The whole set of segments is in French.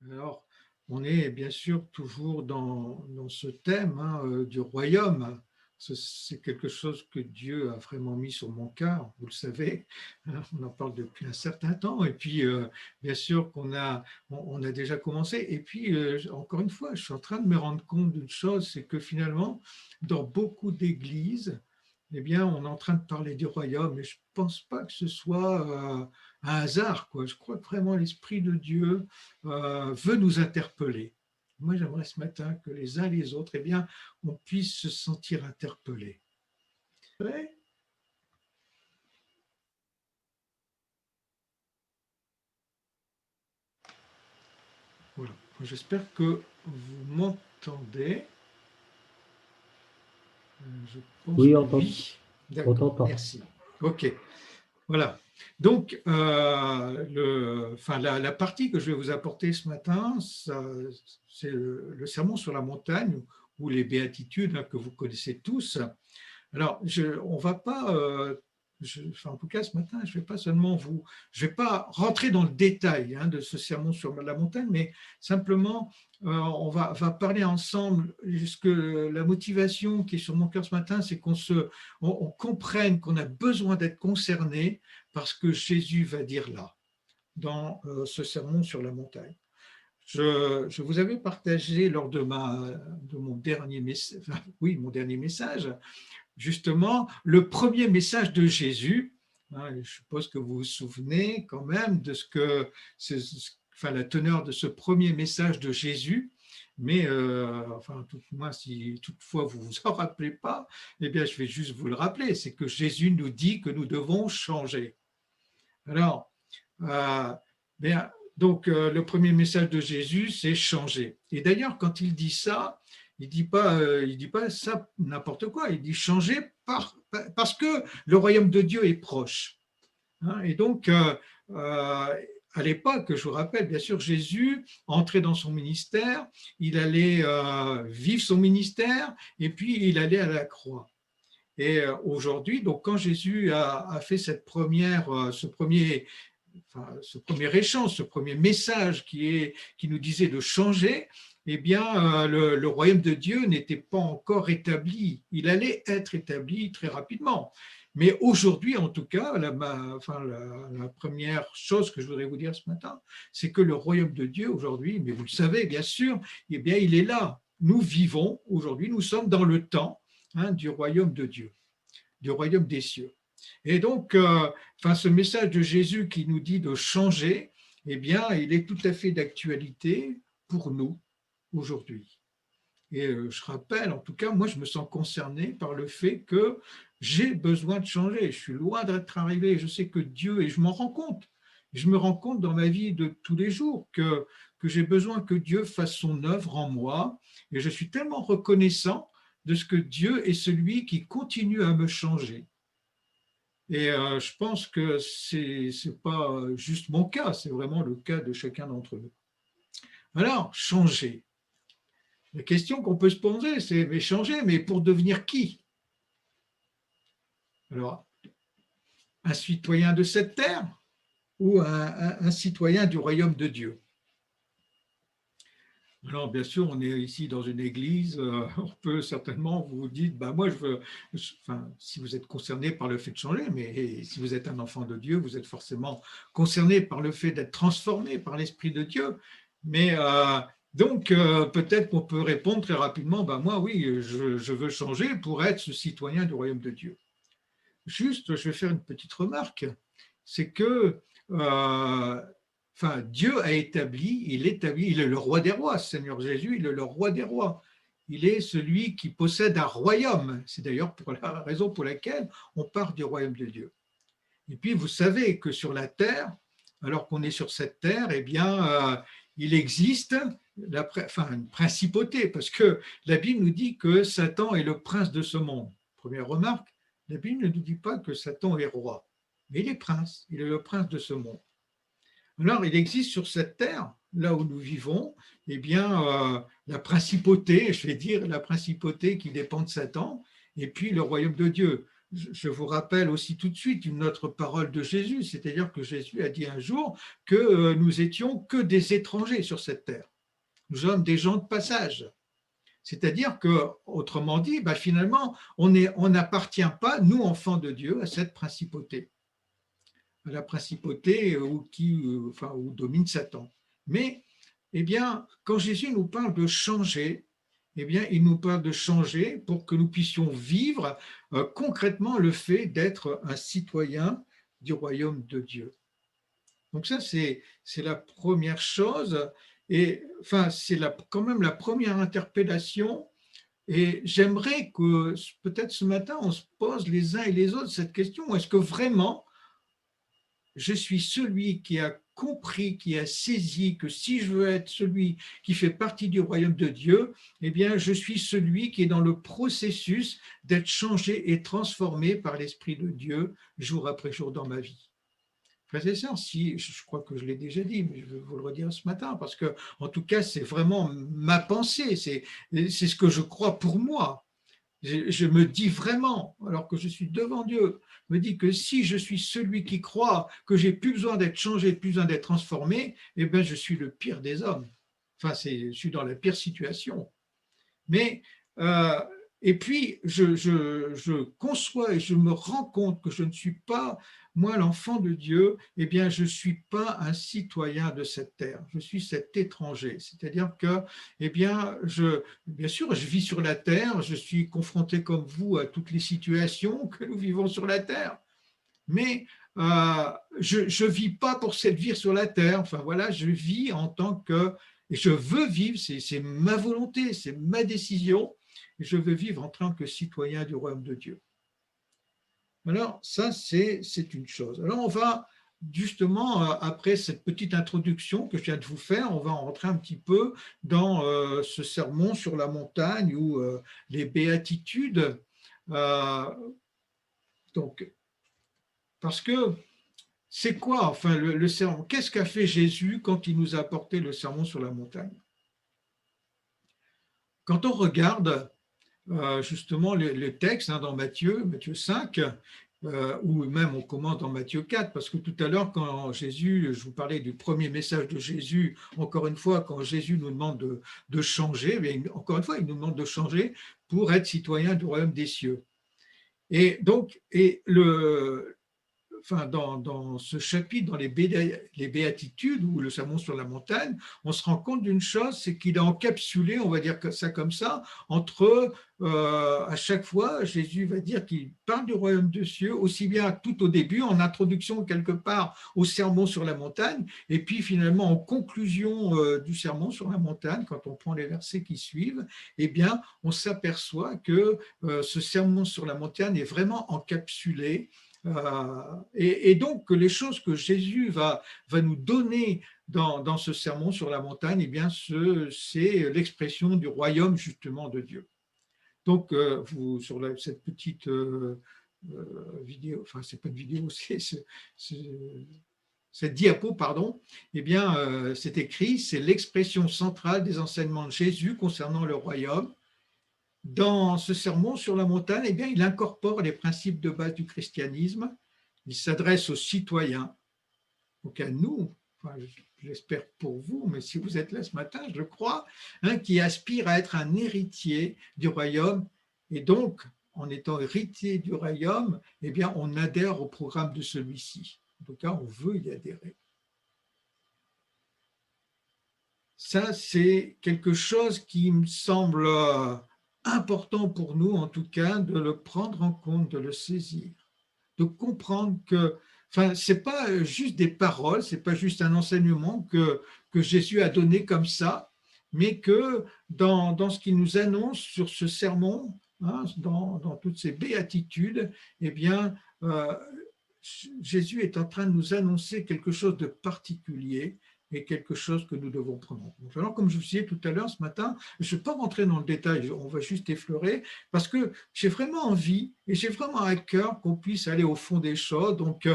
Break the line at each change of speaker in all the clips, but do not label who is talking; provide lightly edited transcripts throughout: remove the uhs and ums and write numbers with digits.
Alors, on est bien sûr toujours dans ce thème du royaume. C'est quelque chose que Dieu a vraiment mis sur mon cœur, vous le savez, hein, on en parle depuis un certain temps. Et puis, bien sûr on a déjà commencé. Et puis, encore une fois, je suis en train de me rendre compte d'une chose, c'est que finalement, dans beaucoup d'églises, eh bien, on est en train de parler du royaume. Et je ne pense pas que ce soit un hasard, quoi. Je crois que vraiment l'Esprit de Dieu veut nous interpeller. Moi, j'aimerais ce matin que les uns et les autres, eh bien, on puisse se sentir interpellés. Ouais. Voilà. J'espère que vous m'entendez. Je pense
Oui,
que oui.
on
D'accord,
t'entend.
merci. OK, voilà. Donc, la partie que je vais vous apporter ce matin, c'est le sermon sur la montagne ou les béatitudes que vous connaissez tous. Alors, on va pas, en tout cas ce matin, je ne vais pas seulement je vais pas rentrer dans le détail de ce sermon sur la montagne, mais simplement, on va parler ensemble. La motivation qui est sur mon cœur ce matin, c'est on comprenne qu'on a besoin d'être concerné par ce que Jésus va dire là, dans ce sermon sur la montagne. Je vous avais partagé lors de mon dernier message, mon dernier message, justement le premier message de Jésus. Je suppose que vous vous souvenez quand même de la teneur de ce premier message de Jésus, mais tout moins si toutefois vous vous en rappelez pas, eh bien je vais juste vous le rappeler, c'est que Jésus nous dit que nous devons changer. Alors, euh, bien, donc le premier message de Jésus, c'est changer. Et d'ailleurs, quand il dit ça, il dit pas ça n'importe quoi. Il dit changer parce que le royaume de Dieu est proche. Et donc, à l'époque, je vous rappelle, bien sûr, Jésus entrait dans son ministère, il allait vivre son ministère, et puis il allait à la croix. Et aujourd'hui, donc quand Jésus a fait ce premier échange, ce premier message qui nous disait de changer, eh bien, le royaume de Dieu n'était pas encore établi. Il allait être établi très rapidement. Mais aujourd'hui, en tout cas, la première chose que je voudrais vous dire ce matin, c'est que le royaume de Dieu aujourd'hui, mais vous le savez bien sûr, eh bien, il est là. Nous vivons aujourd'hui, nous sommes dans le temps du royaume de Dieu, du royaume des cieux. Et donc, ce message de Jésus qui nous dit de changer, eh bien, il est tout à fait d'actualité pour nous aujourd'hui. Et je rappelle, en tout cas, moi, je me sens concerné par le fait que j'ai besoin de changer. Je suis loin d'être arrivé. Je sais que Dieu, et je m'en rends compte, je me rends compte dans ma vie de tous les jours que j'ai besoin que Dieu fasse son œuvre en moi. Et je suis tellement reconnaissant de ce que Dieu est celui qui continue à me changer. Et je pense que ce n'est pas juste mon cas, c'est vraiment le cas de chacun d'entre nous. Alors, changer. La question qu'on peut se poser, c'est mais changer, mais pour devenir qui? Alors, un citoyen de cette terre ou un citoyen du royaume de Dieu? Alors, bien sûr, on est ici dans une église, on peut certainement vous dire, bah, moi, si vous êtes concerné par le fait de changer, mais si vous êtes un enfant de Dieu, vous êtes forcément concerné par le fait d'être transformé par l'Esprit de Dieu. Mais donc, peut-être qu'on peut répondre très rapidement, bah, moi, oui, je veux changer pour être ce citoyen du royaume de Dieu. Juste, je vais faire une petite remarque, c'est que Dieu a établi, il est le roi des rois, Seigneur Jésus, il est le roi des rois. Il est celui qui possède un royaume. C'est d'ailleurs pour la raison pour laquelle on part du royaume de Dieu. Et puis, vous savez que sur la terre, alors qu'on est sur cette terre, eh bien, il existe une principauté, parce que la Bible nous dit que Satan est le prince de ce monde. Première remarque, la Bible ne nous dit pas que Satan est roi, mais il est prince, il est le prince de ce monde. Alors, il existe sur cette terre, là où nous vivons, eh bien, la principauté, je vais dire, la principauté qui dépend de Satan, et puis le royaume de Dieu. je vous rappelle aussi tout de suite une autre parole de Jésus, c'est-à-dire que Jésus a dit un jour que nous étions que des étrangers sur cette terre. Nous sommes des gens de passage. C'est-à-dire que, autrement dit, finalement, on n'appartient pas, nous, enfants de Dieu, à cette principauté, à la principauté où domine Satan. Mais, eh bien, quand Jésus nous parle de changer, eh bien, il nous parle de changer pour que nous puissions vivre concrètement le fait d'être un citoyen du royaume de Dieu. Donc ça, c'est la première chose. Et enfin, c'est quand même la première interpellation. Et j'aimerais que peut-être ce matin, on se pose les uns et les autres cette question, est-ce que vraiment je suis celui qui a compris, qui a saisi que si je veux être celui qui fait partie du royaume de Dieu, eh bien, je suis celui qui est dans le processus d'être changé et transformé par l'Esprit de Dieu jour après jour dans ma vie. Frères et sœurs, si, je crois que je l'ai déjà dit, mais je vais vous le redire ce matin, parce que, en tout cas, c'est vraiment ma pensée, c'est ce que je crois pour moi. Je me dis vraiment, alors que je suis devant Dieu, me dis que si je suis celui qui croit que j'ai plus besoin d'être changé, plus besoin d'être transformé, eh bien, je suis le pire des hommes. Enfin, je suis dans la pire situation. Mais, et puis, je conçois et je me rends compte que je ne suis pas, moi, l'enfant de Dieu, eh bien, je ne suis pas un citoyen de cette terre, je suis cet étranger. C'est-à-dire que, eh bien, bien sûr, je vis sur la terre, je suis confronté comme vous à toutes les situations que nous vivons sur la terre, mais je ne vis pas pour cette vie sur la terre. Enfin, voilà, je vis en tant que, et je veux vivre, c'est ma volonté, c'est ma décision, je veux vivre en tant que citoyen du royaume de Dieu. Alors, ça, c'est une chose. Alors, on va justement, après cette petite introduction que je viens de vous faire, on va rentrer un petit peu dans ce sermon sur la montagne ou les béatitudes. Donc, parce que c'est quoi, enfin, le sermon? Qu'est-ce qu'a fait Jésus quand il nous a apporté le sermon sur la montagne? Quand on regarde justement le texte dans Matthieu 5, ou même on commence dans Matthieu 4, parce que tout à l'heure, quand Jésus, je vous parlais du premier message de Jésus, encore une fois, quand Jésus nous demande de changer, mais encore une fois, il nous demande de changer pour être citoyen du royaume des cieux. Et donc, dans ce chapitre, dans les béatitudes ou le sermon sur la montagne, on se rend compte d'une chose, c'est qu'il a encapsulé, on va dire ça comme ça, entre à chaque fois, Jésus va dire qu'il parle du royaume des cieux, aussi bien tout au début, en introduction quelque part au sermon sur la montagne, et puis finalement en conclusion du sermon sur la montagne, quand on prend les versets qui suivent, eh bien, on s'aperçoit que ce sermon sur la montagne est vraiment encapsulé. Et donc, les choses que Jésus va nous donner dans ce sermon sur la montagne, eh bien, c'est l'expression du royaume justement de Dieu. Donc, vous, sur cette petite vidéo, enfin, c'est pas une vidéo, cette diapo, pardon, eh bien, c'est écrit, c'est l'expression centrale des enseignements de Jésus concernant le royaume. Dans ce sermon sur la montagne, eh bien, il incorpore les principes de base du christianisme. Il s'adresse aux citoyens, donc à nous, enfin, j'espère pour vous, mais si vous êtes là ce matin, je le crois, qui aspirent à être un héritier du royaume. Et donc, en étant héritier du royaume, eh bien, on adhère au programme de celui-ci. En tout cas, on veut y adhérer. Ça, c'est quelque chose qui me semble important pour nous, en tout cas, de le prendre en compte, de le saisir, de comprendre que, enfin, c'est pas juste des paroles, c'est pas juste un enseignement que Jésus a donné comme ça, mais que dans ce qu'il nous annonce sur ce sermon, dans toutes ces béatitudes, eh bien, Jésus est en train de nous annoncer quelque chose de particulier, est quelque chose que nous devons prendre en compte. Alors, comme je vous disais tout à l'heure ce matin, je ne vais pas rentrer dans le détail, on va juste effleurer, parce que j'ai vraiment envie et j'ai vraiment à cœur qu'on puisse aller au fond des choses. Donc,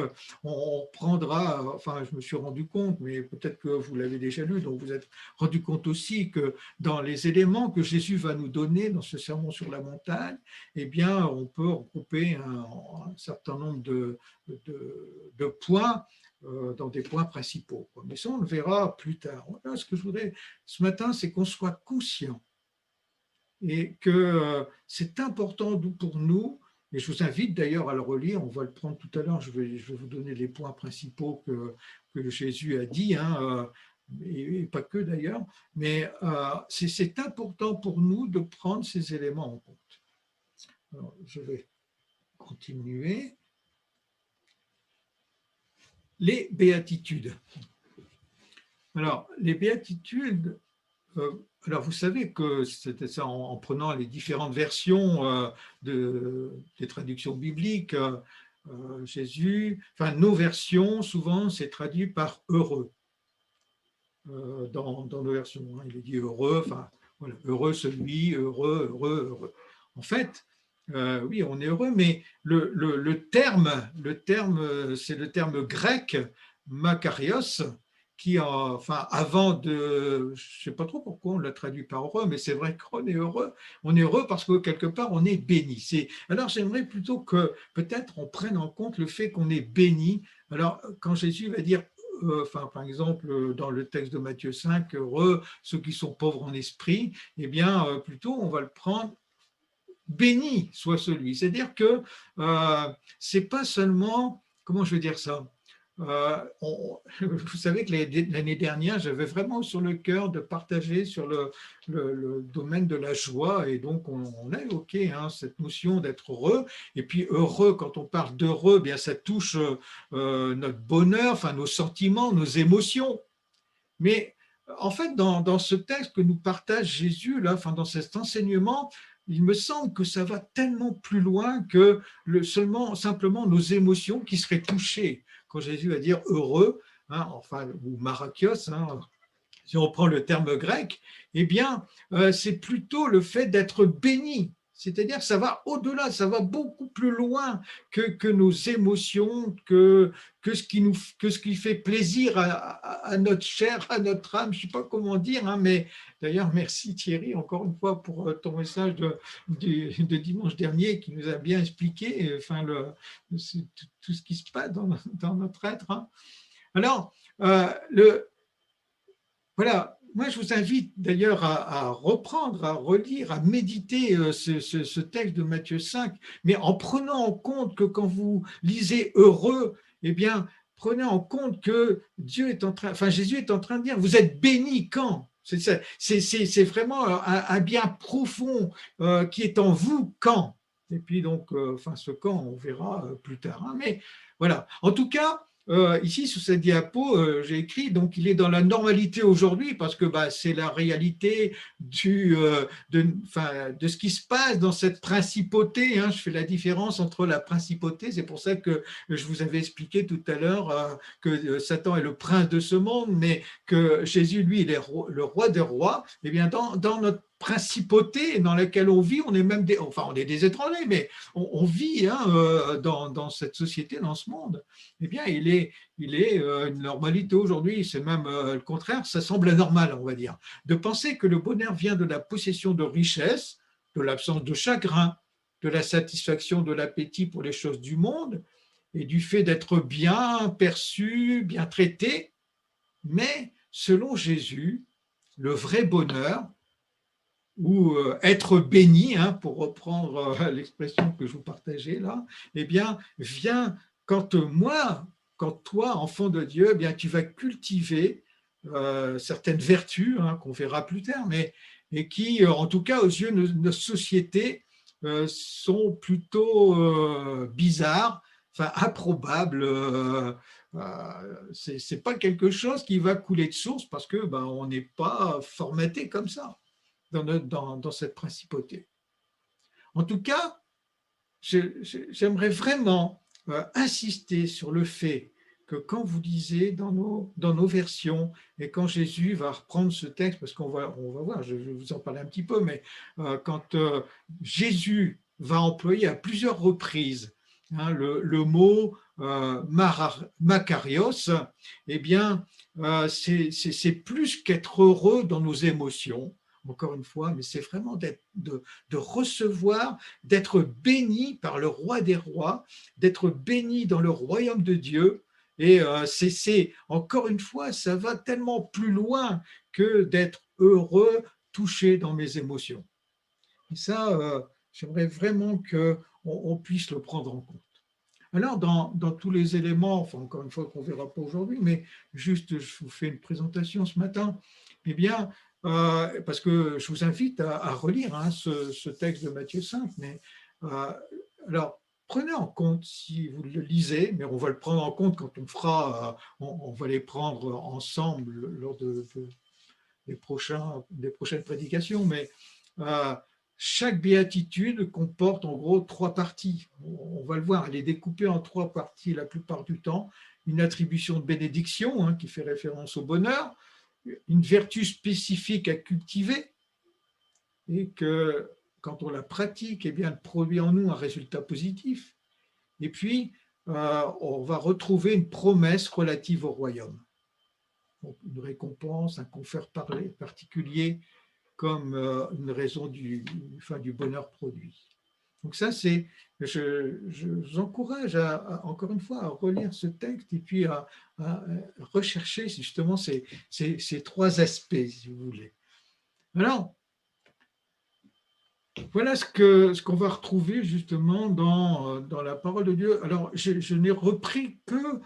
on prendra, enfin, je me suis rendu compte, mais peut-être que vous l'avez déjà lu, donc vous êtes rendu compte aussi que dans les éléments que Jésus va nous donner dans ce sermon sur la montagne, eh bien, on peut regrouper un certain nombre de points dans des points principaux. Mais ça, on le verra plus tard. Voilà, ce que je voudrais ce matin, c'est qu'on soit conscient et que c'est important pour nous, et je vous invite d'ailleurs à le relire, on va le prendre tout à l'heure, je vais vous donner les points principaux que Jésus a dit, hein, et pas que d'ailleurs, mais c'est important pour nous de prendre ces éléments en compte. Alors, je vais continuer. Les béatitudes. Alors, les béatitudes, alors vous savez que c'était ça en prenant les différentes versions des traductions bibliques, Jésus, enfin nos versions, souvent c'est traduit par heureux dans nos versions. Hein. Il est dit heureux, enfin voilà, heureux celui, heureux, heureux, heureux. En fait, oui, on est heureux, mais le terme, c'est le terme grec makarios, qui, enfin, avant de, je ne sais pas trop pourquoi on l'a traduit par heureux, mais c'est vrai qu'on est heureux. On est heureux parce que quelque part, on est béni. Alors, j'aimerais plutôt que peut-être on prenne en compte le fait qu'on est béni. Alors, quand Jésus va dire, enfin, par exemple, dans le texte de Matthieu 5, heureux ceux qui sont pauvres en esprit, eh bien, plutôt, on va le prendre béni soit celui. C'est-à-dire que c'est pas seulement, comment je vais dire ça, vous savez que l'année dernière, j'avais vraiment sur le cœur de partager sur le domaine de la joie, et donc on a évoqué hein, cette notion d'être heureux, et puis heureux, quand on parle d'heureux, bien ça touche notre bonheur, enfin nos sentiments, nos émotions, mais en fait, dans ce texte que nous partage Jésus, là, enfin, dans cet enseignement, il me semble que ça va tellement plus loin que simplement nos émotions qui seraient touchées. Quand Jésus va dire heureux, hein, enfin, ou marakios, hein, si on prend le terme grec, eh bien, c'est plutôt le fait d'être béni. C'est-à-dire que ça va au-delà, ça va beaucoup plus loin que nos émotions, que ce qui fait plaisir à notre chair, à notre âme, je ne sais pas comment dire, hein, mais d'ailleurs, merci Thierry, encore une fois, pour ton message de dimanche dernier qui nous a bien expliqué enfin, tout ce qui se passe dans notre être. Hein. Alors, voilà, moi je vous invite d'ailleurs à reprendre, à relire, à méditer ce texte de Matthieu 5, mais en prenant en compte que quand vous lisez heureux, eh bien, prenez en compte que Dieu est en train, enfin Jésus est en train de dire, vous êtes bénis quand? C'est vraiment un bien profond qui est en vous quand? Et puis donc, enfin ce quand, on verra plus tard. Hein, mais voilà, en tout cas, ici, sur cette diapo, j'ai écrit, donc il est dans la normalité aujourd'hui parce que bah, c'est la réalité de ce qui se passe dans cette principauté. Hein. Je fais la différence entre la principauté, c'est pour ça que je vous avais expliqué tout à l'heure que Satan est le prince de ce monde, mais que Jésus, lui, il est le roi des rois. Eh bien, dans notre principauté dans laquelle on vit, on est même on est des étrangers, mais on vit hein, dans cette société, dans ce monde. Eh bien, il est une normalité aujourd'hui, c'est même le contraire, ça semble anormal, on va dire, de penser que le bonheur vient de la possession de richesses, de l'absence de chagrin, de la satisfaction de l'appétit pour les choses du monde et du fait d'être bien perçu, bien traité. Mais selon Jésus, le vrai bonheur, ou être béni, hein, pour reprendre l'expression que je vous partageais là, eh bien, vient quand quand toi, enfant de Dieu, eh bien, tu vas cultiver certaines vertus hein, qu'on verra plus tard, mais et qui, en tout cas, aux yeux de notre société, sont plutôt bizarres, enfin improbables. C'est pas quelque chose qui va couler de source parce que ben, on n'est pas formaté comme ça dans cette principauté. En tout cas, j'aimerais vraiment insister sur le fait que quand vous lisez dans nos versions, et quand Jésus va reprendre ce texte, parce on va voir, je vais vous en parler un petit peu, mais quand Jésus va employer à plusieurs reprises le mot Makarios, eh bien, c'est plus qu'être heureux dans nos émotions, encore une fois, mais c'est vraiment de recevoir, d'être béni par le roi des rois, d'être béni dans le royaume de Dieu. Et encore une fois, ça va tellement plus loin que d'être heureux, touché dans mes émotions. Et ça, j'aimerais vraiment qu'on puisse le prendre en compte. Alors, dans tous les éléments, enfin, encore une fois, qu'on ne verra pas aujourd'hui, mais juste, je vous fais une présentation ce matin, eh bien, parce que je vous invite à relire ce texte de Matthieu 5, mais alors, prenez en compte si vous le lisez, mais on va le prendre en compte quand on fera, on va les prendre ensemble lors des prochaines prédications, mais chaque béatitude comporte en gros 3 parties. On va le voir, elle est découpée en 3 parties la plupart du temps. Une attribution de bénédiction qui fait référence au bonheur, une vertu spécifique à cultiver et que quand on la pratique, eh bien, elle produit en nous un résultat positif. Et puis, on va retrouver une promesse relative au royaume. Donc, une récompense, un confort particulier comme une raison du bonheur produit. Donc ça, je vous encourage encore une fois à relire ce texte et puis à rechercher justement ces 3 aspects, si vous voulez. Alors, voilà ce qu'on va retrouver justement dans la parole de Dieu. Alors, je n'ai repris que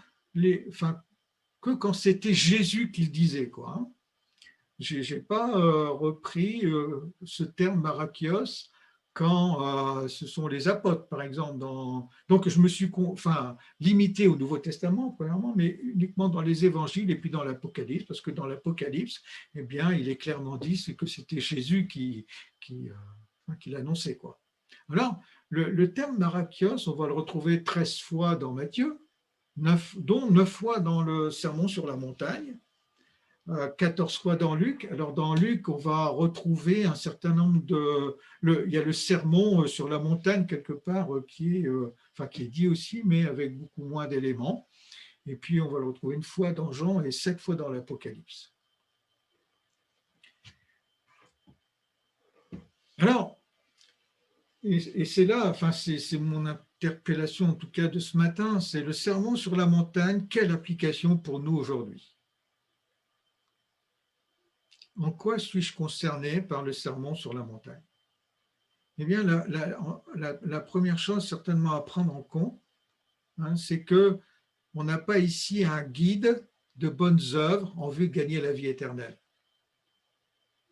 quand c'était Jésus qui le disait, quoi. Hein. Je n'ai pas repris ce terme marakios quand ce sont les apôtres, par exemple. Donc, je me suis limité au Nouveau Testament, premièrement, mais uniquement dans les évangiles et puis dans l'Apocalypse, parce que dans l'Apocalypse, eh bien, il est clairement dit que c'était Jésus qui l'annonçait, quoi. Alors, le terme marakios, on va le retrouver 13 fois dans Matthieu, dont 9 fois dans le Sermon sur la montagne, 14 fois dans Luc. Alors dans Luc, on va retrouver un certain nombre il y a le sermon sur la montagne quelque part qui est dit aussi, mais avec beaucoup moins d'éléments. Et puis on va le retrouver une fois dans Jean et 7 fois dans l'Apocalypse. Alors, et c'est là, c'est mon interpellation en tout cas de ce matin, c'est le sermon sur la montagne, quelle application pour nous aujourd'hui ? En quoi suis-je concerné par le sermon sur la montagne ? Eh bien, la première chose certainement à prendre en compte, c'est qu'on n'a pas ici un guide de bonnes œuvres en vue de gagner la vie éternelle.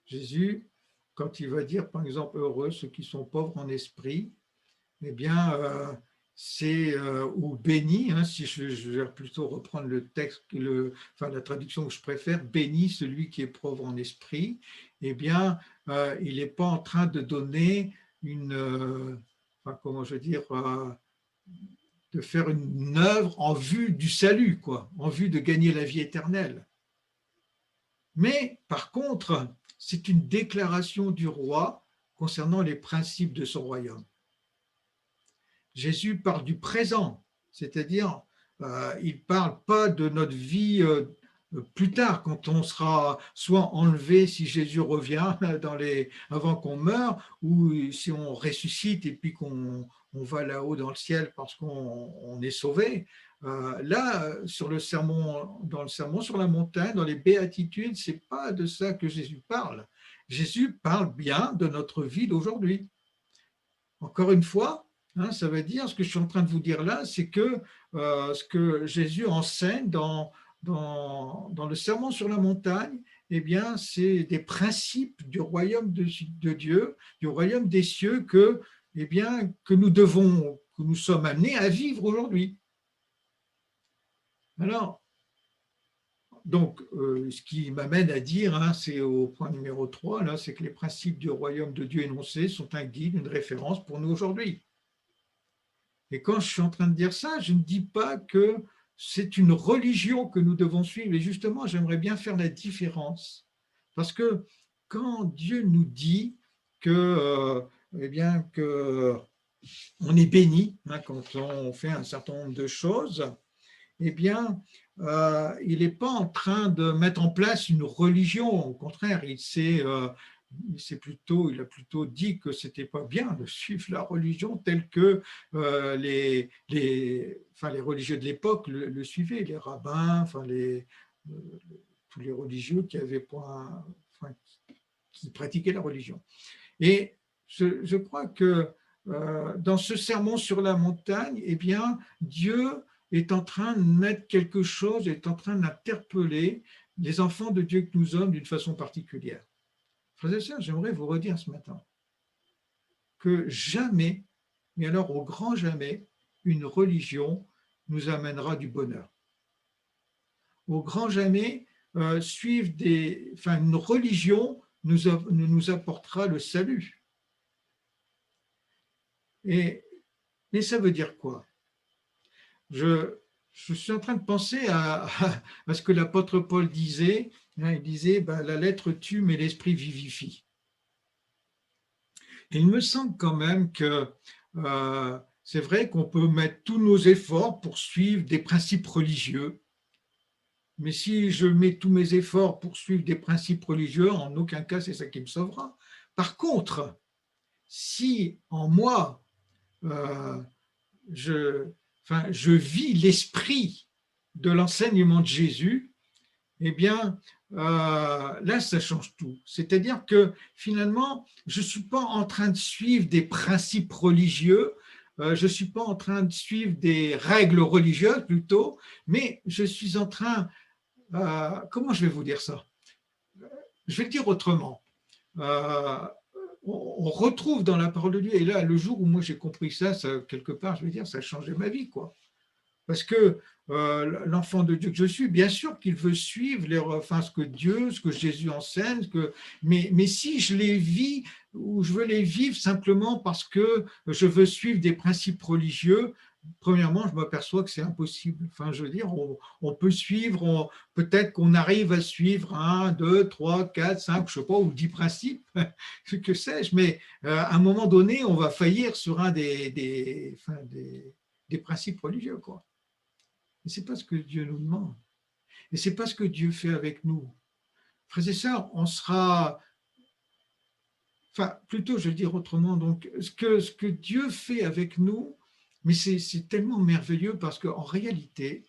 Jésus, quand il va dire, par exemple, heureux ceux qui sont pauvres en esprit, eh bien, ou béni, si je vais plutôt reprendre le texte, la traduction que je préfère, béni celui qui est pauvre en esprit, eh bien, il n'est pas en train de donner de faire une œuvre en vue du salut, quoi, en vue de gagner la vie éternelle. Mais, par contre, c'est une déclaration du roi concernant les principes de son royaume. Jésus parle du présent, c'est-à-dire il ne parle pas de notre vie plus tard, quand on sera soit enlevé si Jésus revient avant qu'on meure, ou si on ressuscite et puis qu'on va là-haut dans le ciel parce qu'on est sauvé. Là, dans le sermon sur la montagne, dans les béatitudes, ce n'est pas de ça que Jésus parle. Jésus parle bien de notre vie d'aujourd'hui. Encore une fois, ça veut dire, ce que je suis en train de vous dire là, c'est que ce que Jésus enseigne dans le sermon sur la montagne, eh bien, c'est des principes du royaume de Dieu, du royaume des cieux que nous sommes amenés à vivre aujourd'hui. Alors, donc, ce qui m'amène à dire, c'est au point numéro 3, là, c'est que les principes du royaume de Dieu énoncés sont un guide, une référence pour nous aujourd'hui. Et quand je suis en train de dire ça, je ne dis pas que c'est une religion que nous devons suivre. Et justement, j'aimerais bien faire la différence. Parce que quand Dieu nous dit que, eh bien, que on est béni quand on fait un certain nombre de choses, eh bien, il n'est pas en train de mettre en place une religion. Au contraire, il a plutôt dit que c'était pas bien de suivre la religion telle que les religieux de l'époque le suivaient, les rabbins, tous les religieux qui pratiquaient la religion. Et je crois que dans ce sermon sur la montagne, eh bien, Dieu est en train de mettre quelque chose, est en train d'interpeller les enfants de Dieu que nous sommes d'une façon particulière. Frères et sœurs, j'aimerais vous redire ce matin que jamais, mais alors au grand jamais, une religion nous amènera du bonheur. Au grand jamais, une religion nous apportera le salut. Mais ça veut dire quoi? Je suis en train de penser à ce que l'apôtre Paul disait. Il disait, la lettre tue, mais l'esprit vivifie. Et il me semble quand même que c'est vrai qu'on peut mettre tous nos efforts pour suivre des principes religieux. Mais si je mets tous mes efforts pour suivre des principes religieux, en aucun cas c'est ça qui me sauvera. Par contre, si en moi, je vis l'esprit de l'enseignement de Jésus, eh bien, là, ça change tout. C'est-à-dire que finalement, je ne suis pas en train de suivre des principes religieux, je ne suis pas en train de suivre des règles religieuses plutôt, mais je suis en train, comment je vais vous dire ça? Je vais le dire autrement. On retrouve dans la parole de Dieu, et là, le jour où moi j'ai compris ça, quelque part, je vais dire, ça a changé ma vie, quoi. Parce que l'enfant de Dieu que je suis, bien sûr qu'il veut suivre ce que Dieu, ce que Jésus enseigne, mais si je les vis ou je veux les vivre simplement parce que je veux suivre des principes religieux, premièrement, je m'aperçois que c'est impossible. Enfin, je veux dire, on peut suivre, peut-être qu'on arrive à suivre 1, 2, 3, 4, 5, je ne sais pas, ou 10 principes, que sais-je, mais à un moment donné, on va faillir sur un des principes religieux, quoi. Et ce n'est pas ce que Dieu nous demande. Et ce n'est pas ce que Dieu fait avec nous. Frères et sœurs, on sera... Enfin, plutôt, je vais dire autrement, donc, ce que Dieu fait avec nous, mais c'est tellement merveilleux parce qu'en réalité,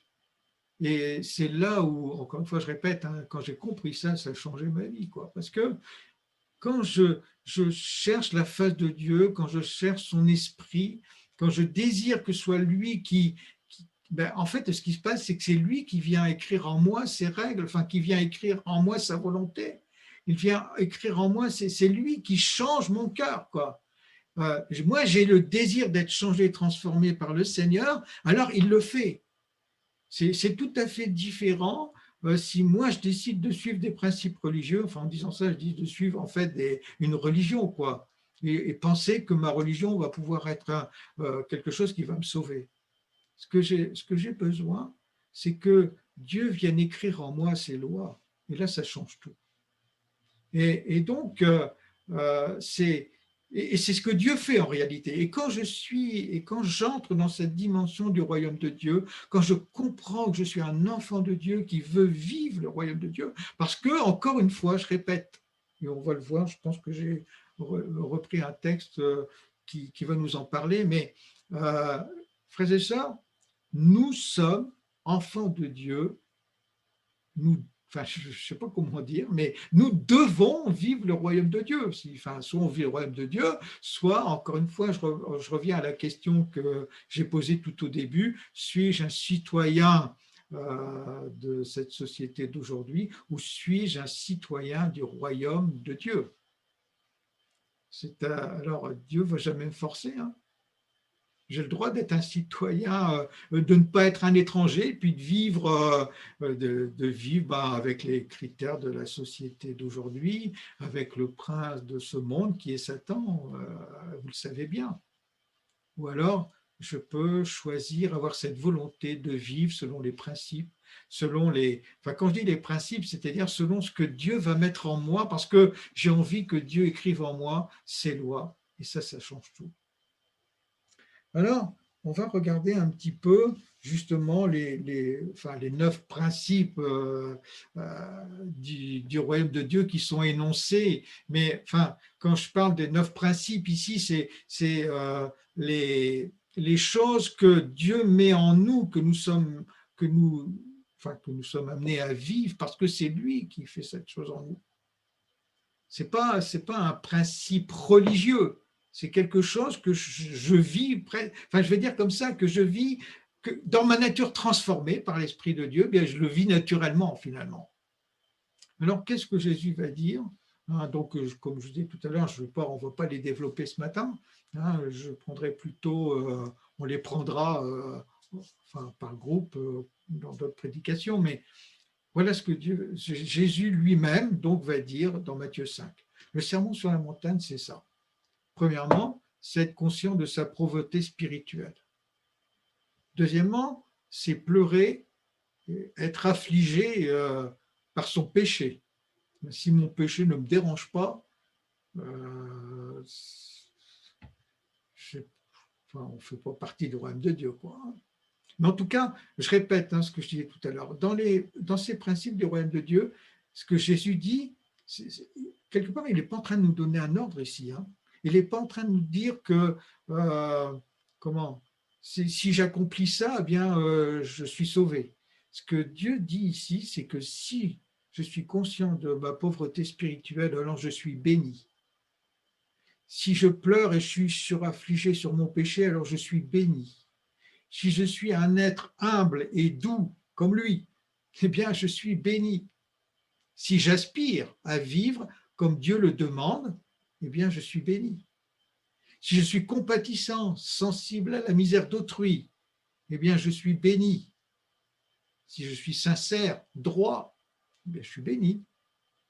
et c'est là où, encore une fois, je répète, quand j'ai compris ça, ça a changé ma vie, quoi. Parce que quand je cherche la face de Dieu, quand je cherche son esprit, quand je désire que ce soit lui en fait, ce qui se passe, c'est que c'est lui qui vient écrire en moi ses règles, enfin, qui vient écrire en moi sa volonté. Il vient écrire en moi, c'est lui qui change mon cœur, quoi. Moi, j'ai le désir d'être changé, transformé par le Seigneur, alors il le fait. C'est tout à fait différent si moi je décide de suivre des principes religieux, enfin en disant ça, je dis de suivre en fait une religion, quoi, et penser que ma religion va pouvoir être quelque chose qui va me sauver. Ce que j'ai besoin, c'est que Dieu vienne écrire en moi ses lois. Et là, ça change tout. Et donc, c'est ce que Dieu fait en réalité. Et quand j'entre dans cette dimension du royaume de Dieu, quand je comprends que je suis un enfant de Dieu qui veut vivre le royaume de Dieu, parce que, encore une fois, je répète, et on va le voir, je pense que j'ai repris un texte qui va nous en parler, mais frères et sœurs, nous sommes enfants de Dieu, je ne sais pas comment dire, mais nous devons vivre le royaume de Dieu. Soit on vit le royaume de Dieu, soit, encore une fois, je reviens à la question que j'ai posée tout au début, suis-je un citoyen de cette société d'aujourd'hui ou suis-je un citoyen du royaume de Dieu? Alors, Dieu ne va jamais me forcer, hein. J'ai le droit d'être un citoyen, de ne pas être un étranger, puis de vivre, avec les critères de la société d'aujourd'hui, avec le prince de ce monde qui est Satan, vous le savez bien. Ou alors je peux choisir, avoir cette volonté de vivre selon les principes, selon les… Enfin, quand je dis les principes, c'est-à-dire selon ce que Dieu va mettre en moi, parce que j'ai envie que Dieu écrive en moi ses lois, et ça change tout. Alors, on va regarder un petit peu justement les 9 principes du royaume de Dieu qui sont énoncés. Mais enfin, quand je parle des 9 principes ici, c'est les choses que Dieu met en nous, que nous, que nous sommes amenés à vivre parce que c'est lui qui fait cette chose en nous. C'est pas un principe religieux, c'est quelque chose que je vis, enfin je vais dire comme ça, que je vis que dans ma nature transformée par l'Esprit de Dieu, bien je le vis naturellement finalement. Alors qu'est-ce que Jésus va dire? Donc, comme je vous disais tout à l'heure, on ne va pas les développer ce matin. Je prendrai plutôt, on les prendra par groupe dans d'autres prédications, mais voilà ce que Jésus lui-même donc va dire dans Matthieu 5. Le sermon sur la montagne, c'est ça. Premièrement, c'est être conscient de sa pauvreté spirituelle. Deuxièmement, c'est pleurer, être affligé par son péché. Si mon péché ne me dérange pas, on ne fait pas partie du royaume de Dieu, quoi. Mais en tout cas, je répète ce que je disais tout à l'heure, dans ces principes du royaume de Dieu, ce que Jésus dit, quelque part, il n'est pas en train de nous donner un ordre ici. Il n'est pas en train de nous dire que, si j'accomplis ça, eh bien, je suis sauvé. Ce que Dieu dit ici, c'est que si je suis conscient de ma pauvreté spirituelle, alors je suis béni. Si je pleure et je suis suraffligé sur mon péché, alors je suis béni. Si je suis un être humble et doux comme lui, eh bien, je suis béni. Si j'aspire à vivre comme Dieu le demande, eh bien, je suis béni. Si je suis compatissant, sensible à la misère d'autrui, eh bien, je suis béni. Si je suis sincère, droit, eh bien, je suis béni.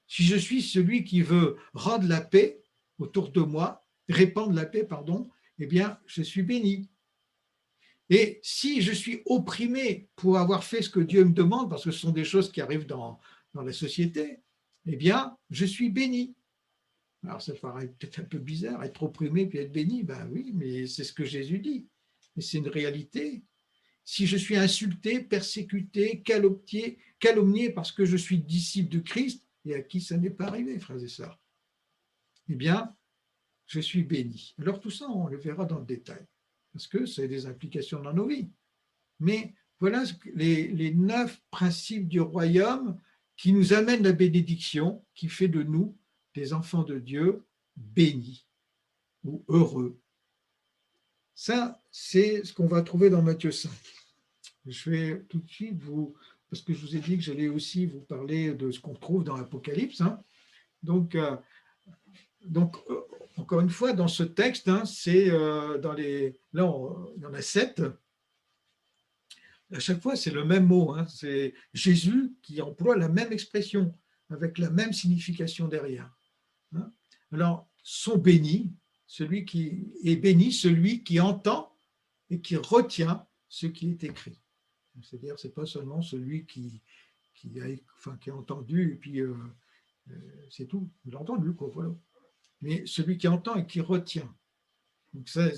Si je suis celui qui veut rendre la paix autour de moi, répandre la paix, pardon, eh bien, je suis béni. Et si je suis opprimé pour avoir fait ce que Dieu me demande, parce que ce sont des choses qui arrivent dans la société, eh bien, je suis béni. Alors, ça paraît peut-être un peu bizarre, être opprimé puis être béni, ben oui, mais c'est ce que Jésus dit. Et c'est une réalité. Si je suis insulté, persécuté, calomnié parce que je suis disciple de Christ, et à qui ça n'est pas arrivé, frères et sœurs, eh bien, je suis béni. Alors tout ça, on le verra dans le détail, parce que ça a des implications dans nos vies. Mais voilà les 9 principes du royaume qui nous amènent la bénédiction, qui fait de nous des enfants de Dieu bénis ou heureux. Ça, c'est ce qu'on va trouver dans Matthieu 5. Je vais tout de suite parce que je vous ai dit que j'allais aussi vous parler de ce qu'on trouve dans l'Apocalypse. Donc, encore une fois, dans ce texte, c'est là, il y en a 7. À chaque fois, c'est le même mot. C'est Jésus qui emploie la même expression, avec la même signification derrière. Alors, sont bénis, celui qui est béni, celui qui entend et qui retient ce qui est écrit. C'est-à-dire, ce n'est pas seulement celui qui a entendu et puis c'est tout. Il a entendu, quoi, voilà. Mais celui qui entend et qui retient. Donc ça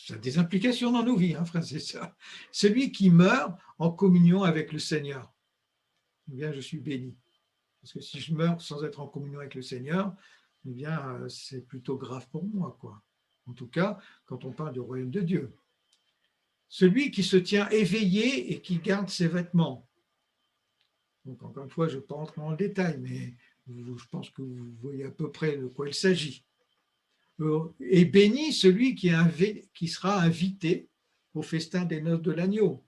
a des implications dans nos vies, frère, c'est ça. Celui qui meurt en communion avec le Seigneur, eh bien, je suis béni. Parce que si je meurs sans être en communion avec le Seigneur, eh bien, c'est plutôt grave pour moi, quoi. En tout cas, quand on parle du royaume de Dieu. Celui qui se tient éveillé et qui garde ses vêtements. Donc, encore une fois, je ne vais pas entrer dans le détail, mais je pense que vous voyez à peu près de quoi il s'agit. Et béni celui qui sera invité au festin des noces de l'agneau.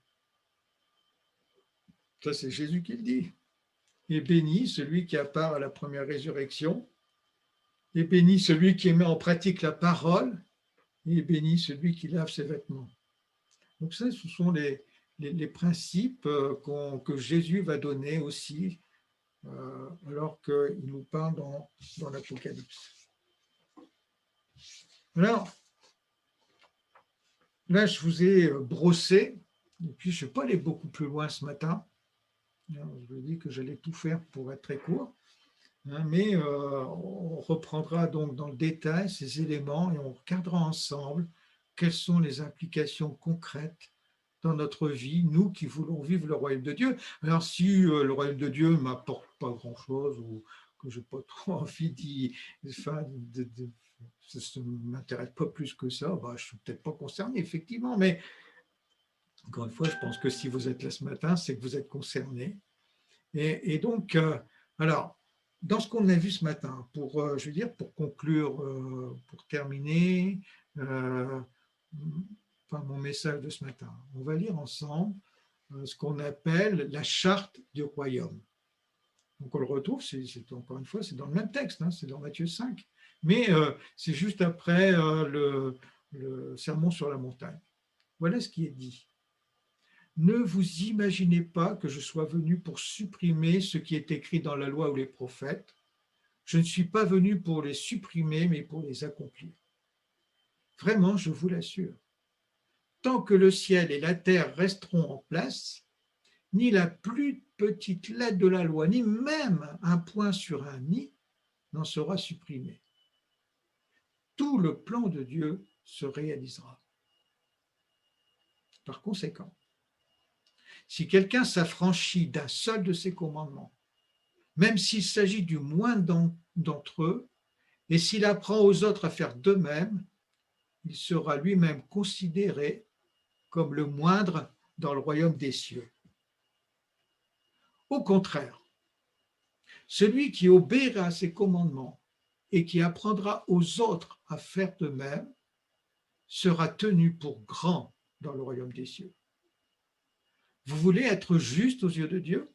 Ça, c'est Jésus qui le dit. Et béni celui qui a part à la première résurrection. Et béni celui qui met en pratique la parole. Et béni celui qui lave ses vêtements. Donc ça, ce sont les principes que Jésus va donner aussi alors qu'il nous parle dans l'Apocalypse. Alors, là, je vous ai brossé, et puis je ne vais pas aller beaucoup plus loin ce matin. Je vous ai dit que j'allais tout faire pour être très court. Mais on reprendra donc dans le détail ces éléments et on regardera ensemble quelles sont les implications concrètes dans notre vie, nous qui voulons vivre le royaume de Dieu. Alors si le royaume de Dieu ne m'apporte pas grand-chose ou que je n'ai pas trop envie enfin, ça ne m'intéresse pas plus que ça, bah, je ne suis peut-être pas concerné, effectivement, mais encore une fois, je pense que si vous êtes là ce matin, c'est que vous êtes concerné. Et donc, alors, dans ce qu'on a vu ce matin, je veux dire, pour conclure, pour terminer, enfin, mon message de ce matin, on va lire ensemble ce qu'on appelle la charte du royaume. Donc on le retrouve, encore une fois, c'est dans le même texte, hein, c'est dans Matthieu 5, mais c'est juste après le sermon sur la montagne. Voilà ce qui est dit. Ne vous imaginez pas que je sois venu pour supprimer ce qui est écrit dans la loi ou les prophètes. Je ne suis pas venu pour les supprimer, mais pour les accomplir. Vraiment, je vous l'assure. Tant que le ciel et la terre resteront en place, ni la plus petite lettre de la loi, ni même un point sur un i n'en sera supprimé. Tout le plan de Dieu se réalisera. Par conséquent, si quelqu'un s'affranchit d'un seul de ses commandements, même s'il s'agit du moindre d'entre eux, et s'il apprend aux autres à faire de même, il sera lui-même considéré comme le moindre dans le royaume des cieux. Au contraire, celui qui obéira à ses commandements et qui apprendra aux autres à faire de même sera tenu pour grand dans le royaume des cieux. Vous voulez être juste aux yeux de Dieu?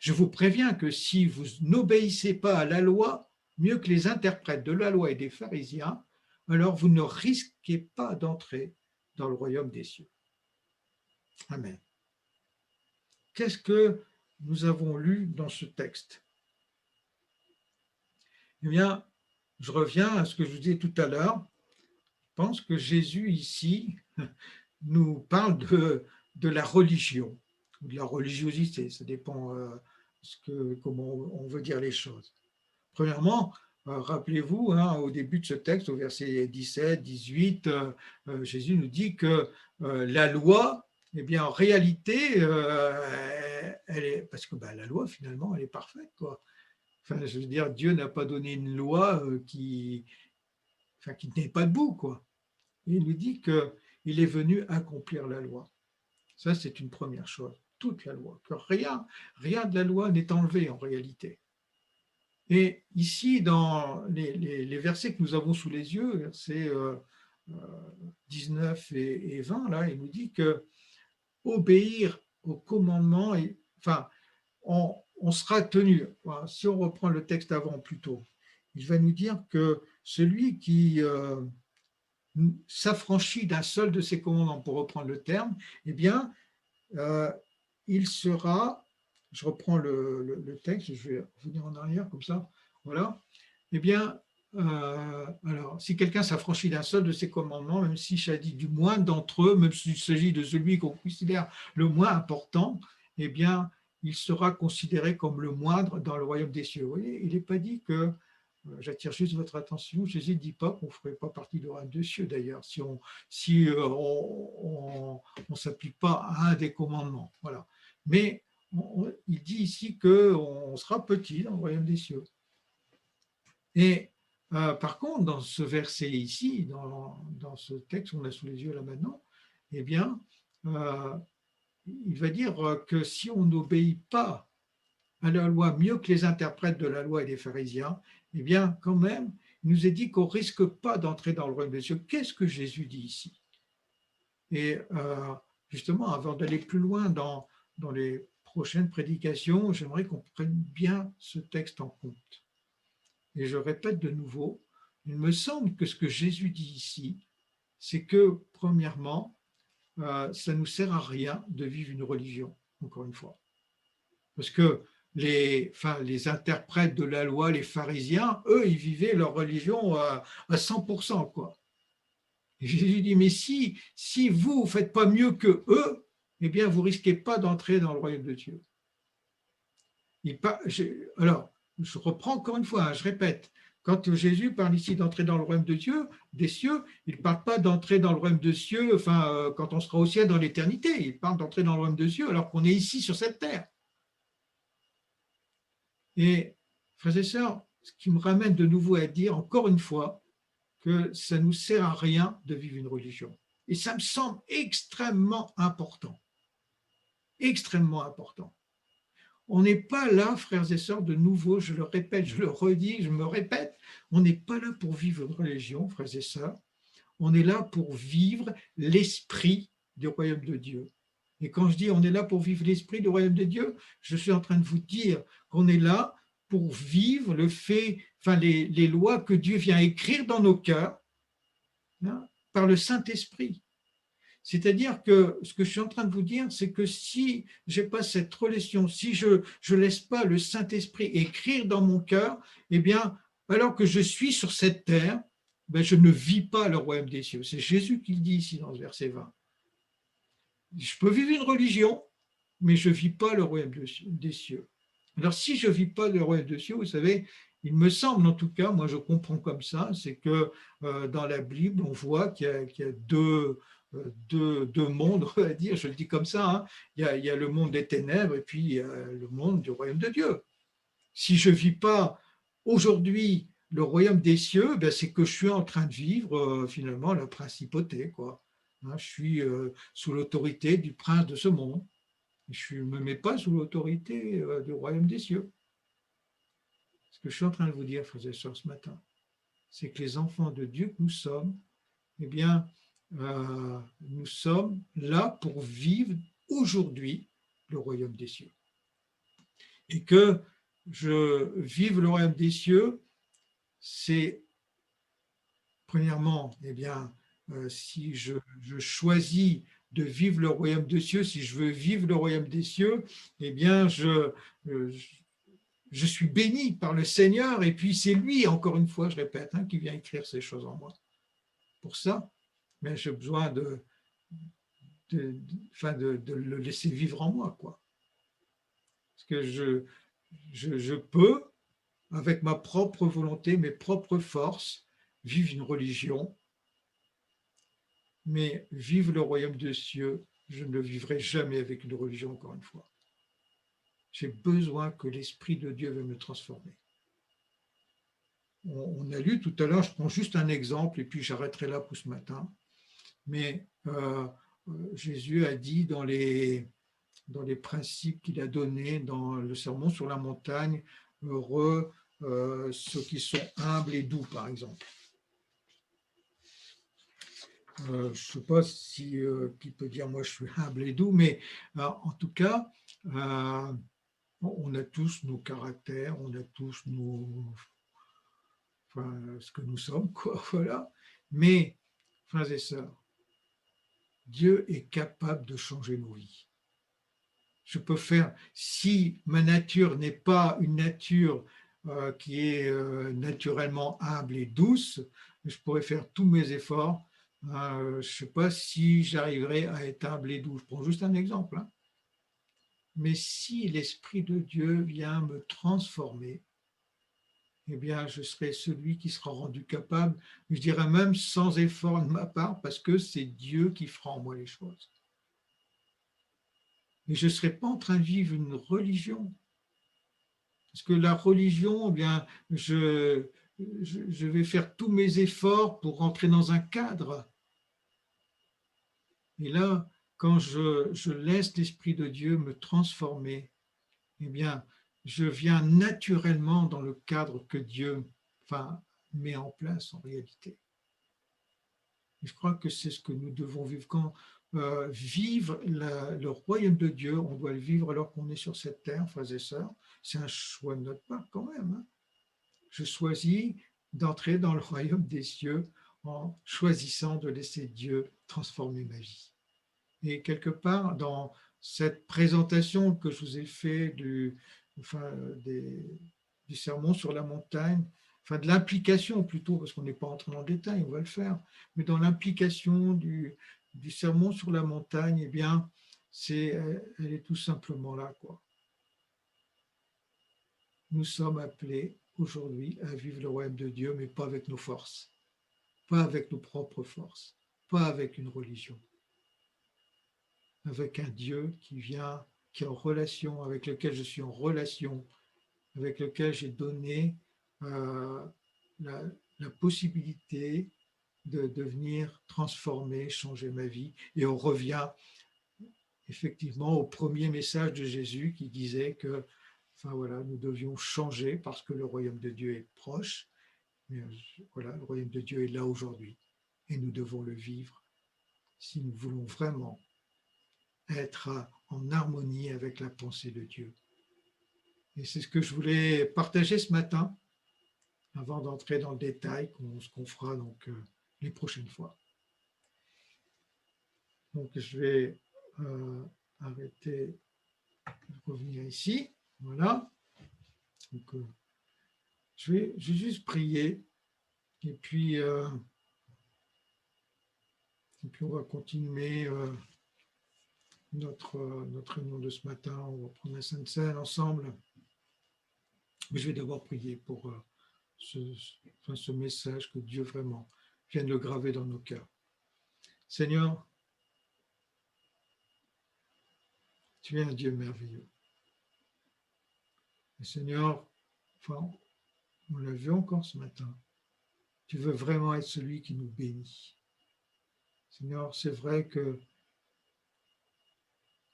Je vous préviens que si vous n'obéissez pas à la loi mieux que les interprètes de la loi et des pharisiens, alors vous ne risquez pas d'entrer dans le royaume des cieux. Amen. Qu'est-ce que nous avons lu dans ce texte? Eh bien, je reviens à ce que je vous disais tout à l'heure. Je pense que Jésus, ici, nous parle de la religion, ou de la religiosité, ça dépend comment on veut dire les choses. Premièrement, rappelez-vous, hein, au début de ce texte, au verset 17, 18, Jésus nous dit que la loi, eh bien, en réalité, elle est, parce que la loi, finalement, elle est parfaite, quoi. Enfin, je veux dire, Dieu n'a pas donné une loi qui ne tenait pas debout, quoi. Et il nous dit qu'il est venu accomplir la loi. Ça, c'est une première chose. Toute la loi. Que rien de la loi n'est enlevé en réalité. Et ici, dans les versets que nous avons sous les yeux, versets 19 et 20, là, il nous dit que obéir au commandement, enfin, on sera tenu. Si on reprend le texte avant plutôt, il va nous dire que celui qui s'affranchit d'un seul de ses commandements, pour reprendre le terme, eh bien, il sera, je reprends le texte, je vais revenir en arrière comme ça, voilà, eh bien, alors, si quelqu'un s'affranchit d'un seul de ses commandements, même s'il s'agit du moins d'entre eux, même s'il s'agit de celui qu'on considère le moins important, eh bien, il sera considéré comme le moindre dans le royaume des cieux. Vous voyez, il n'est pas dit que, j'attire juste votre attention, Jésus ne dit pas qu'on ne ferait pas partie du royaume des cieux d'ailleurs, si on ne s'applique pas à un des commandements. Voilà. Mais il dit ici qu'on sera petit dans le royaume des cieux. Et par contre, dans ce verset ici, dans ce texte qu'on a sous les yeux là maintenant, eh bien, il va dire que si on n'obéit pas à la loi mieux que les interprètes de la loi et des pharisiens, eh bien, quand même, il nous est dit qu'on ne risque pas d'entrer dans le royaume des cieux. Qu'est-ce que Jésus dit ici? Et justement, avant d'aller plus loin dans les prochaines prédications, j'aimerais qu'on prenne bien ce texte en compte. Et je répète de nouveau, il me semble que ce que Jésus dit ici, c'est que, premièrement, ça ne nous sert à rien de vivre une religion, encore une fois. Parce que les interprètes de la loi, les pharisiens, eux, ils vivaient leur religion à 100%, quoi. Et Jésus dit, mais si vous ne faites pas mieux que eux, eh bien, vous ne risquez pas d'entrer dans le royaume de Dieu. Alors, je reprends encore une fois, hein, je répète, quand Jésus parle ici d'entrer dans le royaume de Dieu, des cieux, il ne parle pas d'entrer dans le royaume de cieux, enfin, quand on sera au ciel dans l'éternité, il parle d'entrer dans le royaume de Dieu alors qu'on est ici sur cette terre. Et, frères et sœurs, ce qui me ramène de nouveau à dire, encore une fois, que ça ne nous sert à rien de vivre une religion. Et ça me semble extrêmement important. Extrêmement important. On n'est pas là, frères et sœurs, de nouveau, je le répète, je le redis, je me répète, on n'est pas là pour vivre une religion, frères et sœurs, on est là pour vivre l'esprit du royaume de Dieu. Et quand je dis on est là pour vivre l'esprit du royaume de Dieu, je suis en train de vous dire qu'on est là pour vivre le fait, enfin les lois que Dieu vient écrire dans nos cœurs, hein, par le Saint-Esprit. C'est-à-dire que ce que je suis en train de vous dire, c'est que si je n'ai pas cette relation, si je ne laisse pas le Saint-Esprit écrire dans mon cœur, eh bien, alors que je suis sur cette terre, ben, je ne vis pas le royaume des cieux. C'est Jésus qui le dit ici dans ce verset 20. Je peux vivre une religion, mais je ne vis pas le royaume des cieux. Alors, si je ne vis pas le royaume des cieux, vous savez, il me semble en tout cas, moi je comprends comme ça, c'est que dans la Bible, on voit qu'il y a deux mondes, on va dire, je le dis comme ça, hein. Il y a le monde des ténèbres et puis il y a le monde du royaume de Dieu. Si je ne vis pas aujourd'hui le royaume des cieux, ben c'est que je suis en train de vivre finalement la principauté, quoi. Hein, je suis sous l'autorité du prince de ce monde. Je ne me mets pas sous l'autorité du royaume des cieux. Ce que je suis en train de vous dire, frères et sœurs, ce matin, c'est que les enfants de Dieu que nous sommes, eh bien, nous sommes là pour vivre aujourd'hui le royaume des cieux. Et que je vive le royaume des cieux, c'est premièrement, eh bien, si je choisis de vivre le royaume des cieux, si je veux vivre le royaume des cieux, eh bien, je suis béni par le Seigneur, et puis c'est lui, encore une fois, je répète, hein, qui vient écrire ces choses en moi. Pour ça, mais j'ai besoin de le laisser vivre en moi, quoi. Parce que je peux, avec ma propre volonté, mes propres forces, vivre une religion, mais vivre le royaume des cieux, je ne le vivrai jamais avec une religion, encore une fois. J'ai besoin que l'Esprit de Dieu vienne me transformer. On a lu tout à l'heure, je prends juste un exemple et puis j'arrêterai là pour ce matin, mais Jésus a dit dans les principes qu'il a donnés dans le sermon sur la montagne, heureux ceux qui sont humbles et doux, par exemple. Je ne sais pas qui peut dire moi je suis humble et doux, mais en tout cas, on a tous nos caractères, on a tous ce que nous sommes, quoi, voilà. Mais, frères et sœurs, Dieu est capable de changer nos vies. Je peux faire, si ma nature n'est pas une nature qui est naturellement humble et douce, je pourrais faire tous mes efforts. Je ne sais pas si j'arriverai à être humble et doux. Je prends juste un exemple, hein. Mais si l'Esprit de Dieu vient me transformer, eh bien, je serai celui qui sera rendu capable, je dirais même sans effort de ma part, parce que c'est Dieu qui fera en moi les choses. Mais je ne serai pas en train de vivre une religion. Parce que la religion, eh bien, je vais faire tous mes efforts pour rentrer dans un cadre. Et là, quand je laisse l'Esprit de Dieu me transformer, eh bien, je viens naturellement dans le cadre que Dieu met en place en réalité. Et je crois que c'est ce que nous devons vivre. Quand vivre le royaume de Dieu, on doit le vivre alors qu'on est sur cette terre, frères et sœurs. C'est un choix de notre part quand même, hein. Je choisis d'entrer dans le royaume des cieux en choisissant de laisser Dieu transformer ma vie. Et quelque part, dans cette présentation que je vous ai faite du sermon sur la montagne, enfin de l'implication plutôt, parce qu'on n'est pas entré dans le détail, on va le faire, mais dans l'implication du sermon sur la montagne, eh bien, elle est tout simplement là, quoi. Nous sommes appelés aujourd'hui à vivre le royaume de Dieu, mais pas avec nos forces, pas avec nos propres forces, pas avec une religion, avec un Dieu qui vient, qui est en relation, avec lequel je suis en relation, avec lequel j'ai donné euh, la, la possibilité de venir transformer, changer ma vie. Et on revient effectivement au premier message de Jésus qui disait que enfin, voilà, nous devions changer parce que le royaume de Dieu est proche. Mais voilà, le royaume de Dieu est là aujourd'hui et nous devons le vivre si nous voulons vraiment être en harmonie avec la pensée de Dieu. Et c'est ce que je voulais partager ce matin avant d'entrer dans le détail, ce qu'on fera donc les prochaines fois. Donc je vais arrêter de revenir ici. Voilà. Donc, je vais juste prier et puis on va continuer notre réunion de ce matin. On va prendre la Sainte Seine ensemble. Mais je vais d'abord prier pour ce message que Dieu vraiment vienne le graver dans nos cœurs. Seigneur, tu es un Dieu merveilleux. Et Seigneur, enfin, on l'a vu encore ce matin, tu veux vraiment être celui qui nous bénit. Seigneur, c'est vrai que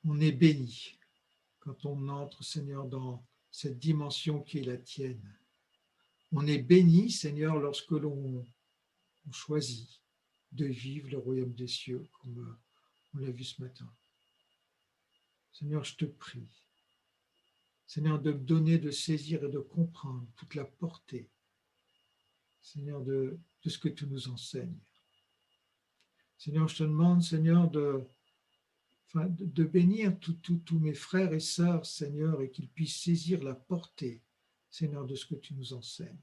on est béni quand on entre, Seigneur, dans cette dimension qui est la tienne. On est béni, Seigneur, lorsque l'on choisit de vivre le royaume des cieux, comme on l'a vu ce matin. Seigneur, je te prie, Seigneur, de me donner, de saisir et de comprendre toute la portée, Seigneur, de ce que tu nous enseignes. Seigneur, je te demande, Seigneur, de bénir tous mes frères et sœurs, Seigneur, et qu'ils puissent saisir la portée, Seigneur, de ce que tu nous enseignes.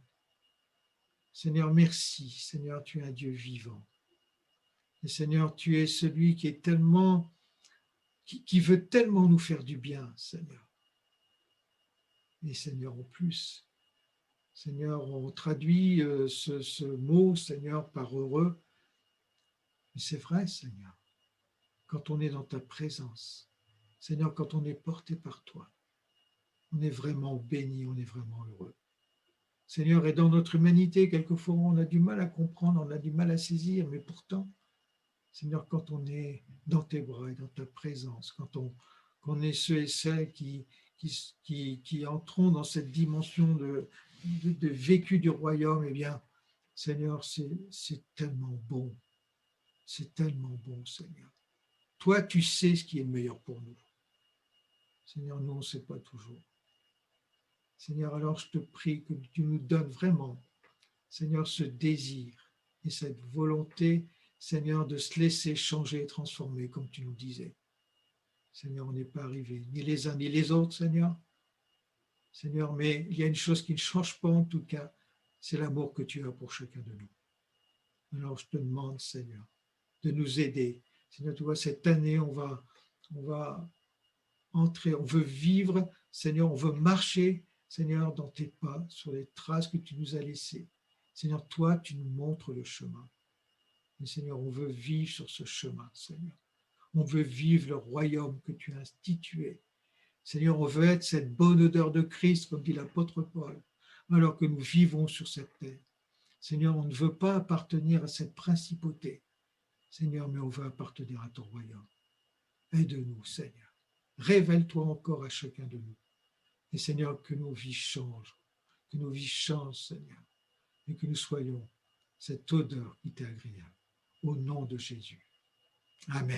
Seigneur, merci. Seigneur, tu es un Dieu vivant. Et Seigneur, tu es celui qui est tellement, qui veut tellement nous faire du bien, Seigneur. Et Seigneur, en plus, Seigneur, on traduit ce mot, Seigneur, par heureux. Mais c'est vrai, Seigneur, quand on est dans ta présence, Seigneur, quand on est porté par toi, on est vraiment béni, on est vraiment heureux. Seigneur, et dans notre humanité, quelquefois, on a du mal à comprendre, on a du mal à saisir, mais pourtant, Seigneur, quand on est dans tes bras et dans ta présence, quand on est ceux et celles qui entrons dans cette dimension de vécu du royaume, eh bien, Seigneur, c'est tellement bon. C'est tellement bon, Seigneur. Toi, tu sais ce qui est le meilleur pour nous. Seigneur, nous, on ne sait pas toujours. Seigneur, alors je te prie que tu nous donnes vraiment, Seigneur, ce désir et cette volonté, Seigneur, de se laisser changer et transformer, comme tu nous disais. Seigneur, on n'est pas arrivé, ni les uns ni les autres, Seigneur. Seigneur, mais il y a une chose qui ne change pas en tout cas, c'est l'amour que tu as pour chacun de nous. Alors je te demande, Seigneur, de nous aider. Seigneur, tu vois, cette année, on va entrer, on veut vivre, Seigneur, on veut marcher, Seigneur, dans tes pas, sur les traces que tu nous as laissées. Seigneur, toi, tu nous montres le chemin. Mais Seigneur, on veut vivre sur ce chemin, Seigneur. On veut vivre le royaume que tu as institué. Seigneur, on veut être cette bonne odeur de Christ, comme dit l'apôtre Paul, alors que nous vivons sur cette terre. Seigneur, on ne veut pas appartenir à cette principauté. Seigneur, mais on veut appartenir à ton royaume. Aide-nous, Seigneur. Révèle-toi encore à chacun de nous. Et Seigneur, que nos vies changent, Seigneur, et que nous soyons cette odeur qui t'est agréable. Au nom de Jésus. Amen.